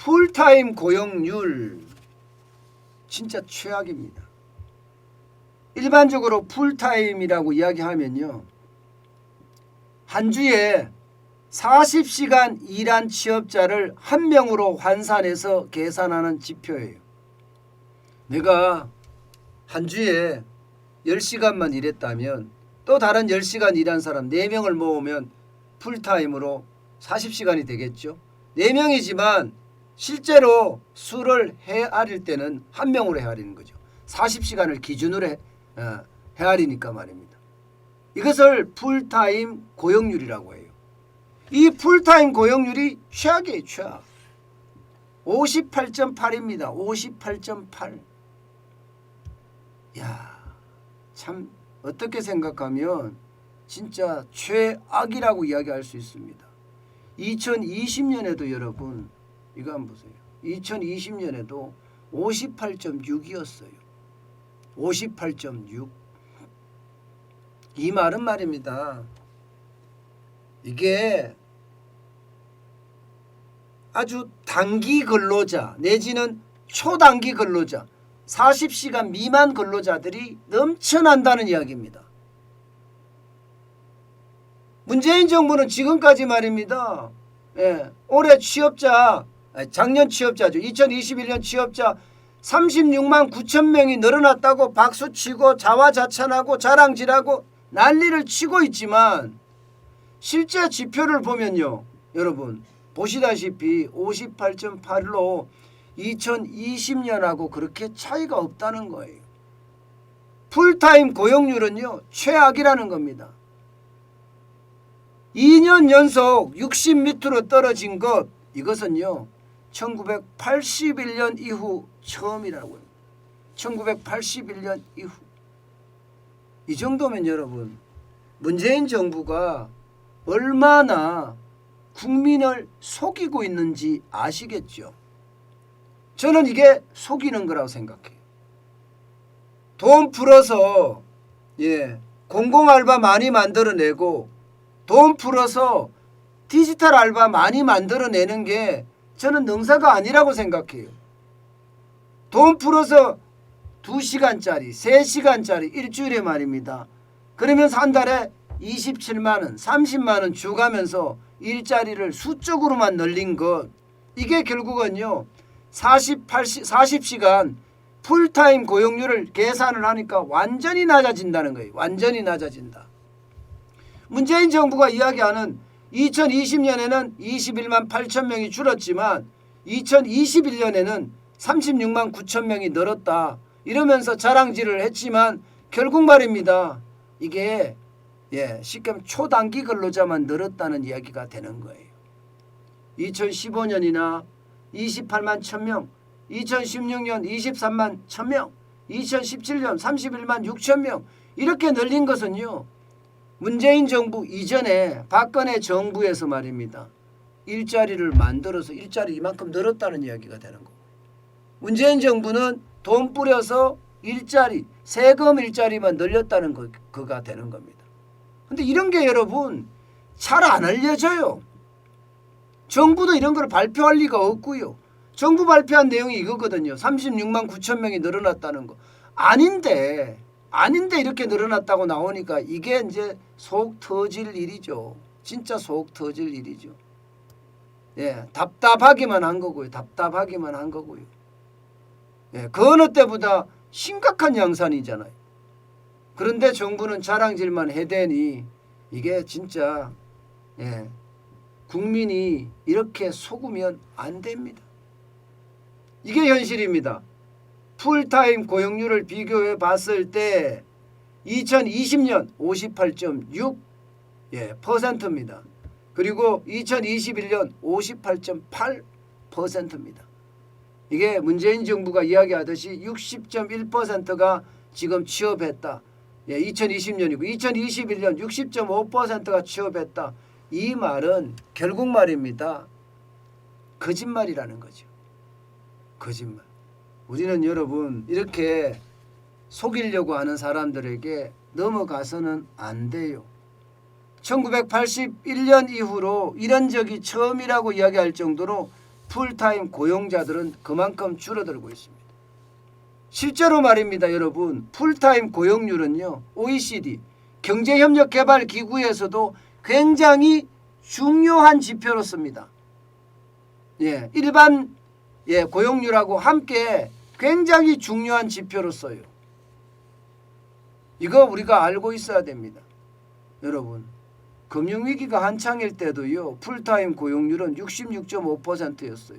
풀타임 고용률 진짜 최악입니다. 일반적으로 풀타임이라고 이야기하면요, 한 주에 40시간 일한 취업자를 한 명으로 환산해서 계산하는 지표예요. 내가 한 주에 10시간만 일했다면 또 다른 10시간 일한 사람 4명을 모으면 풀타임으로 40시간이 되겠죠. 4명이지만 실제로 수를 헤아릴 때는 한 명으로 헤아리는 거죠. 40시간을 기준으로 헤아리니까 말입니다. 이것을 풀타임 고용률이라고 해요. 이 풀타임 고용률이 최악이에요. 최악. 58.8입니다. 58.8. 야, 참 어떻게 생각하면 진짜 최악이라고 이야기할 수 있습니다. 2020년에도 여러분 이거 한번 보세요. 2020년에도 58.6이었어요. 58.6. 이 말은 말입니다. 이게 아주 단기 근로자 내지는 초단기 근로자 40시간 미만 근로자들이 넘쳐난다는 이야기입니다. 문재인 정부는 지금까지 말입니다. 올해 취업자, 작년 취업자죠. 2021년 취업자 36만 9천 명이 늘어났다고 박수치고 자화자찬하고 자랑질하고 난리를 치고 있지만 실제 지표를 보면요, 여러분 보시다시피 58.8로 2020년하고 그렇게 차이가 없다는 거예요. 풀타임 고용률은요 최악이라는 겁니다. 2년 연속 60 밑으로 떨어진 것, 이것은요 1981년 이후 처음이라고요. 1981년 이후. 이 정도면 여러분 문재인 정부가 얼마나 국민을 속이고 있는지 아시겠죠? 저는 이게 속이는 거라고 생각해요. 돈 풀어서 공공알바 많이 만들어내고 돈 풀어서 디지털 알바 많이 만들어내는 게 저는 능사가 아니라고 생각해요. 돈 풀어서 2시간짜리 3시간짜리 일주일에 말입니다. 그러면서 한 달에 27만 원 30만 원 주가면서 일자리를 수적으로만 늘린 것, 이게 결국은요 40시간 풀타임 고용률을 계산을 하니까 완전히 낮아진다는 거예요. 완전히 낮아진다. 문재인 정부가 이야기하는 2020년에는 21만 8천 명이 줄었지만 2021년에는 36만 9천 명이 늘었다. 이러면서 자랑질을 했지만 결국 말입니다. 이게 쉽게 말하면 초단기 근로자만 늘었다는 이야기가 되는 거예요. 2015년이나 28만 1,000명, 2016년 23만 1,000명, 2017년 31만 6천 명 이렇게 늘린 것은요 문재인 정부 이전에 박근혜 정부에서 말입니다. 일자리를 만들어서 일자리 이만큼 늘었다는 이야기가 되는 거고, 문재인 정부는 돈 뿌려서 일자리, 세금 일자리만 늘렸다는 거가 되는 겁니다. 근데 이런 게 여러분 잘 안 알려져요. 정부도 이런 걸 발표할 리가 없고요. 정부 발표한 내용이 이거거든요. 36만 9천 명이 늘어났다는 거. 아닌데 이렇게 늘어났다고 나오니까 이게 이제 속 터질 일이죠. 진짜 속 터질 일이죠. 답답하기만 한 거고요. 답답하기만 한 거고요. 그 어느 때보다 심각한 양산이잖아요. 그런데 정부는 자랑질만 해대니 이게 진짜 국민이 이렇게 속으면 안 됩니다. 이게 현실입니다. 풀타임 고용률을 비교해 봤을 때 2020년 58.6%입니다. 그리고 2021년 58.8%입니다. 이게 문재인 정부가 이야기하듯이 60.1%가 지금 취업했다. 2020년이고 2021년 60.5%가 취업했다. 이 말은 결국 말입니다. 거짓말이라는 거죠. 거짓말. 우리는 여러분 이렇게 속이려고 하는 사람들에게 넘어가서는 안 돼요. 1981년 이후로 이런 적이 처음이라고 이야기할 정도로 풀타임 고용자들은 그만큼 줄어들고 있습니다. 실제로 말입니다. 여러분, 풀타임 고용률은요, OECD 경제협력개발기구에서도 굉장히 중요한 지표로습니다. 예, 일반 고용률하고 함께 굉장히 중요한 지표로 써요. 이거 우리가 알고 있어야 됩니다. 여러분, 금융위기가 한창일 때도요, 풀타임 고용률은 66.5%였어요.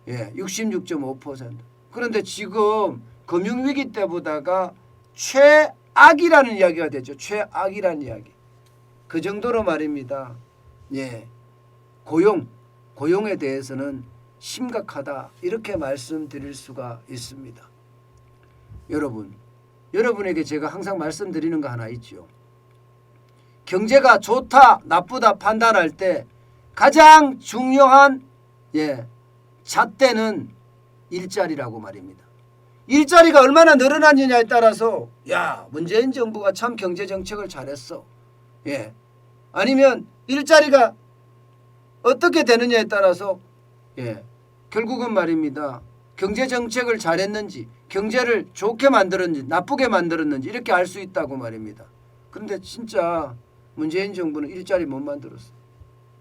예, 66.5%. 그런데 지금 금융위기 때보다가 최악이라는 이야기가 되죠. 최악이라는 이야기. 그 정도로 말입니다. 예, 고용에 대해서는 심각하다, 이렇게 말씀드릴 수가 있습니다. 여러분에게 제가 항상 말씀드리는 거 하나 있죠. 경제가 좋다 나쁘다 판단할 때 가장 중요한 잣대는 일자리라고 말입니다. 일자리가 얼마나 늘어났느냐에 따라서 문재인 정부가 참 경제정책을 잘했어. 아니면 일자리가 어떻게 되느냐에 따라서 결국은 말입니다. 경제정책을 잘했는지, 경제를 좋게 만들었는지 나쁘게 만들었는지 이렇게 알 수 있다고 말입니다. 그런데 진짜 문재인 정부는 일자리 못 만들었어.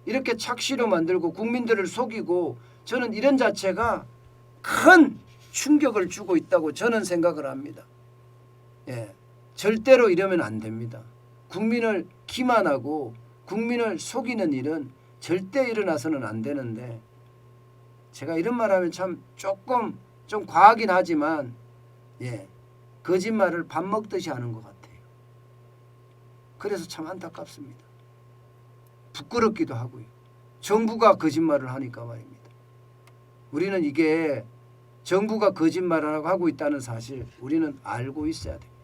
이렇게 착시로 만들고 국민들을 속이고, 저는 이런 자체가 큰 충격을 주고 있다고 저는 생각을 합니다. 절대로 이러면 안 됩니다. 국민을 기만하고 국민을 속이는 일은 절대 일어나서는 안 되는데, 제가 이런 말하면 참 조금 좀 과하긴 하지만 거짓말을 밥 먹듯이 하는 것 같아요. 그래서 참 안타깝습니다. 부끄럽기도 하고요. 정부가 거짓말을 하니까 말입니다. 우리는 이게 정부가 거짓말을 하고 있다는 사실 우리는 알고 있어야 됩니다.